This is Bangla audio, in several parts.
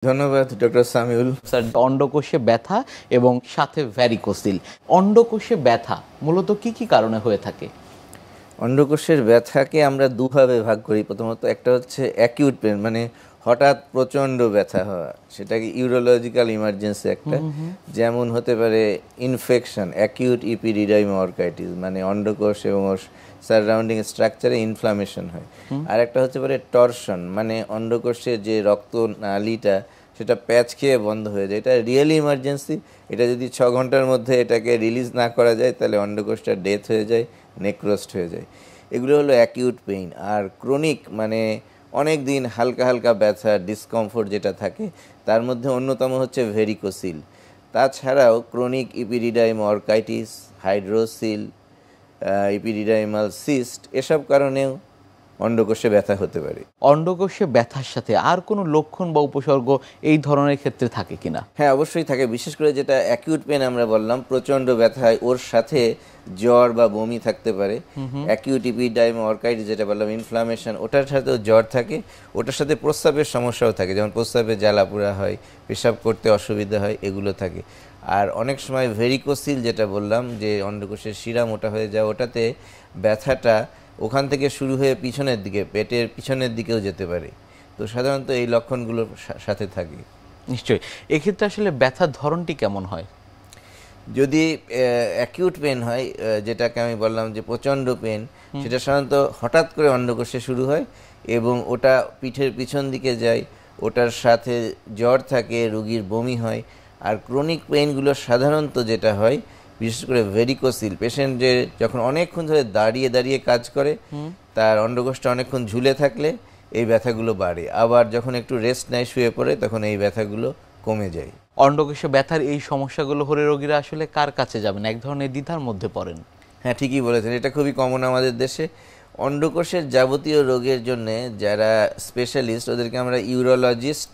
ধন্যবাদ ডক্টর সামিউল স্যার। অন্ডকোষে ব্যথা এবং সাথে ভ্যারিকোসিল, অন্ডকোষে ব্যথা মূলত কি কি কারণে হয়ে থাকে? অন্ডকোষের ব্যথাকে আমরা দুভাবে ভাগ করি। প্রথমত একটা হচ্ছে অ্যাকিউট পেন, মানে হঠাৎ প্রচণ্ড ব্যথা হওয়া, সেটাকে ইউরোলজিক্যাল ইমার্জেন্সি একটা। যেমন হতে পারে ইনফেকশন, অ্যাকিউট ইপিডিডাইমা অর্কাইটিস, মানে অন্ডকোষ এবং সারাউন্ডিং স্ট্রাকচারে ইনফ্লামেশন হয়। আর একটা হতে পারে টরশন, মানে অন্ডকোষের যে রক্ত নালীটা সেটা প্যাচ খেয়ে বন্ধ হয়ে যায়। এটা রিয়েলি ইমার্জেন্সি। এটা যদি 6 ঘন্টার মধ্যে এটাকে রিলিজ না করা যায় তাহলে অন্ডকোষটা ডেথ হয়ে যায়, নেক্রোস্ট হয়ে যায়। এগুলো হলো অ্যাকিউট পেইন। আর ক্রনিক মানে অনেক দিন হালকা হালকা ব্যথা, ডিসকমফোর্ট যেটা থাকে, তার মধ্যে অন্যতম হচ্ছে ভেরিকোসিল। তাছাড়াও chronic ইপিডিডাইমা orchitis, hydrocele, epididymal cyst, এসব কারণেও অন্ডকোষে ব্যথা হতে পারে। অন্ডকোষে ব্যথার সাথে আর কোনো লক্ষণ বা উপসর্গ এই ধরনের ক্ষেত্রে থাকে কিনা? হ্যাঁ, অবশ্যই থাকে। বিশেষ করে যেটা অ্যাকিউট পেন আমরা বললাম, প্রচণ্ড ব্যথা হয়, ওর সাথে জ্বর বা বমি থাকতে পারে। অ্যাকিউট ইপিডাইমা অর্কাইটিস যেটা বললাম, ইনফ্লামেশন, ওটার সাথেও জ্বর থাকে। ওটার সাথে প্রস্রাবের সমস্যাও থাকে, যেমন প্রস্রাবে জ্বালাপোড়া হয়, পেশাব করতে অসুবিধা হয়, এগুলো থাকে। আর অনেক সময় ভেরিকোসিল যেটা বললাম, যে অন্ডকোষের শিরা মোটা হয়ে যায়, ওটাতে ব্যথাটা ওখান থেকে শুরু হয়ে পিছনের দিকে, পেটের পিছনের দিকেও যেতে পারে। তো সাধারণত এই লক্ষণগুলোর সাথে থাকে। নিশ্চয়ই। এক্ষেত্রে আসলে ব্যথার ধরনটি কেমন হয়? যদি অ্যাকিউট পেন হয়, যেটাকে আমি বললাম যে প্রচণ্ড পেন, সেটা সাধারণত হঠাৎ করে অন্ডকোষে শুরু হয় এবং ওটা পিঠের পিছন দিকে যায়। ওটার সাথে জ্বর থাকে, রোগীর বমি হয়। আর ক্রনিক পেইনগুলো সাধারণত যেটা হয়, বিশেষ করে ভেরিকোসিল পেশেন্টের যখন অনেকক্ষণ ধরে দাঁড়িয়ে দাঁড়িয়ে কাজ করে, তার অন্ডকোষটা অনেকক্ষণ ঝুলে থাকলে এই ব্যথাগুলো বাড়ে। আবার যখন একটু রেস্ট নেয়, শুয়ে পড়ে, তখন এই ব্যথাগুলো কমে যায়। অন্ডকোষে ব্যথার এই সমস্যাগুলো হলে রোগীরা আসলে কার কাছে যাবেন? এক ধরনের দ্বিধার মধ্যে পড়েন। হ্যাঁ, ঠিকই বলেছেন। এটা খুবই কমন আমাদের দেশে। অন্ডকোষের যাবতীয় রোগের জন্য যারা স্পেশালিস্ট, ওদেরকে আমরা ইউরোলজিস্ট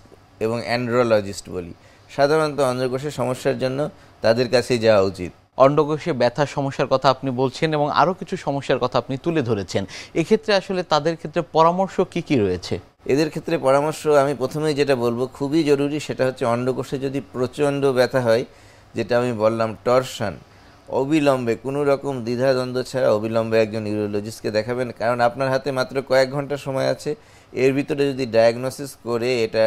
এবং অ্যান্ড্রোলজিস্ট বলি। সাধারণত অন্ডকোষের সমস্যার জন্য তাদের কাছেই যাওয়া উচিত। অন্ডকোষে ব্যথার সমস্যার কথা আপনি বলছেন এবং আরও কিছু সমস্যার কথা আপনি তুলে ধরেছেন। এক্ষেত্রে আসলে তাদের ক্ষেত্রে পরামর্শ কি কি রয়েছে? এদের ক্ষেত্রে পরামর্শ আমি প্রথমেই যেটা বলবো, খুবই জরুরি, সেটা হচ্ছে অন্ডকোষে যদি প্রচণ্ড ব্যথা হয়, যেটা আমি বললাম টরশন, অবিলম্বে, কোনো রকম দ্বিধাদ্বন্দ্ব ছাড়া অবিলম্বে একজন ইউরোলজিস্টকে দেখাবেন। কারণ আপনার হাতে মাত্র কয়েক ঘন্টা সময় আছে। এর ভিতরে যদি ডায়াগনোসিস করে এটা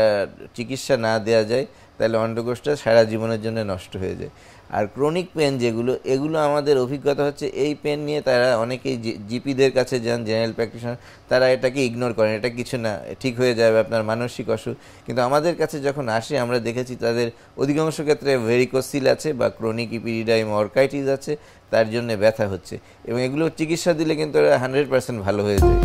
চিকিৎসা না দেওয়া যায়, তাহলে অন্ডকোষটা সারা জীবনের জন্য নষ্ট হয়ে যায়। আর ক্রনিক পেন যেগুলো, এগুলো আমাদের অভিজ্ঞতা হচ্ছে এই পেন নিয়ে তারা অনেকেই জিপিদের কাছে যান, জেনারেল প্র্যাকটিশনার, তারা এটাকে ইগনোর করেন, এটা কিছু না, ঠিক হয়ে যাবে, আপনার মানসিক অসুখ। কিন্তু আমাদের কাছে যখন আসে, আমরা দেখেছি তাদের অধিকাংশ ক্ষেত্রে ভেরিকোসিল আছে বা ক্রনিক ইপিডিডাইমা অর্কাইটিস আছে, তার জন্য ব্যথা হচ্ছে, এবং এগুলো চিকিৎসা দিলে কিন্তু 100% ভালো হয়ে যায়।